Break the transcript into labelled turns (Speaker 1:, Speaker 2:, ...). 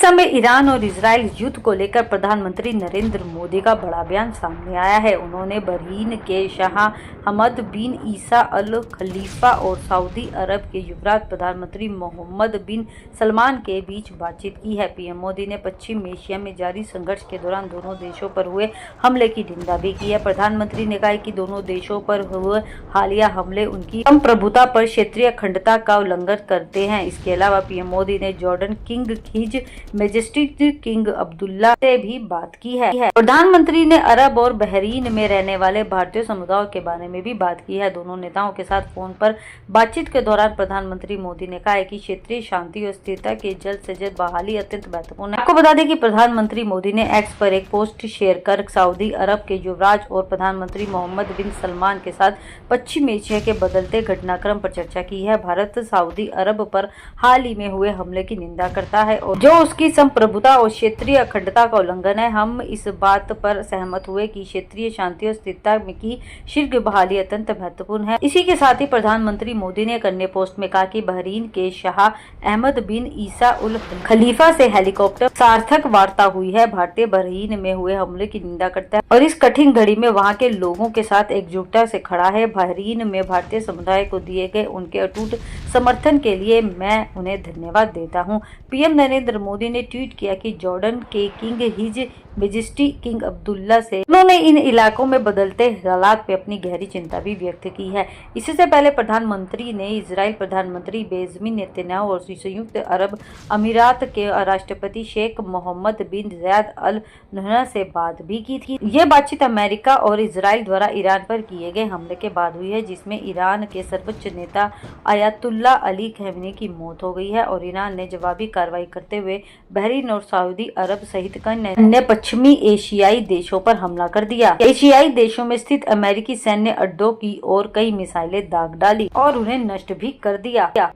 Speaker 1: समय ईरान और इजराइल युद्ध को लेकर प्रधानमंत्री नरेंद्र मोदी का बड़ा बयान सामने आया है। उन्होंने बहरीन के शाह हमद बिन ईसा अल खलीफा और सऊदी अरब के युवराज प्रधानमंत्री मोहम्मद बिन सलमान के बीच बातचीत की है। पीएम मोदी ने पश्चिम एशिया में जारी संघर्ष के दौरान दोनों देशों पर हुए हमले की निंदा भी की है। प्रधानमंत्री ने कहा कि दोनों देशों पर हुए हालिया हमले उनकी संप्रभुता पर क्षेत्रीय अखंडता का उल्लंघन करते हैं। इसके अलावा पीएम मोदी ने Jordan king his majesty king Abdullah से भी बात की है। प्रधानमंत्री ने अरब और बहरीन में रहने वाले भारतीय समुदाय के बारे में भी बात की है। दोनों नेताओं के साथ फोन पर बातचीत के दौरान प्रधानमंत्री मोदी ने कहा है कि क्षेत्रीय शांति और स्थिरता की जल्द से जल्द बहाली अत्यंत महत्वपूर्ण है। आपको बता दें कि प्रधानमंत्री मोदी ने एक्स पर एक पोस्ट शेयर कर सऊदी अरब के युवराज और प्रधानमंत्री मोहम्मद बिन सलमान के साथ पश्चिम एशिया के बदलते घटनाक्रम पर चर्चा की है। भारत सऊदी अरब पर हाल ही में हुए हमले की निंदा करता है और जो उसकी संप्रभुता और क्षेत्रीय अखंडता का उल्लंघन है। हम इस बात पर सहमत हुए कि क्षेत्रीय शांति और स्थिरता की शीघ्र बहाली अत्यंत महत्वपूर्ण है। इसी के साथ ही प्रधानमंत्री मोदी ने एक अन्य पोस्ट में कहा कि बहरीन के शाह अहमद बिन ईसा उल खलीफा से हेलीकॉप्टर सार्थक वार्ता हुई है। भारतीय बहरीन में हुए हमले की निंदा करता है और इस कठिन घड़ी में वहां के लोगों के साथ एकजुटता से खड़ा है। बहरीन में भारतीय समुदाय को दिए गए उनके अटूट समर्थन के लिए मैं उन्हें धन्यवाद देता हूं। पीएम नरेंद्र मोदी ने ट्वीट किया कि जॉर्डन के king his majesty king Abdullah से उन्होंने इन इलाकों में बदलते हालात पे अपनी गहरी चिंता भी व्यक्त की है। इससे पहले प्रधानमंत्री ने इजराइल प्रधानमंत्री बेंजामिन नेतन्याहू और संयुक्त अरब अमीरात के राष्ट्रपति शेख मोहम्मद बिन जायद अल नहयान से बात भी की थी। ये बातचीत अमेरिका और इजराइल द्वारा ईरान पर किए गए हमले के बाद हुई है, जिसमें ईरान के सर्वोच्च नेता आयतुल्ला अली खमेनी की मौत हो गई है और ईरान ने जवाबी कार्रवाई करते हुए बहरीन और सऊदी अरब सहित कई अन्य पश्चिमी एशियाई देशों पर हमला कर दिया। एशियाई देशों में स्थित अमेरिकी सैन्य अड्डों की ओर कई मिसाइलें दाग डाली और उन्हें नष्ट भी कर दिया।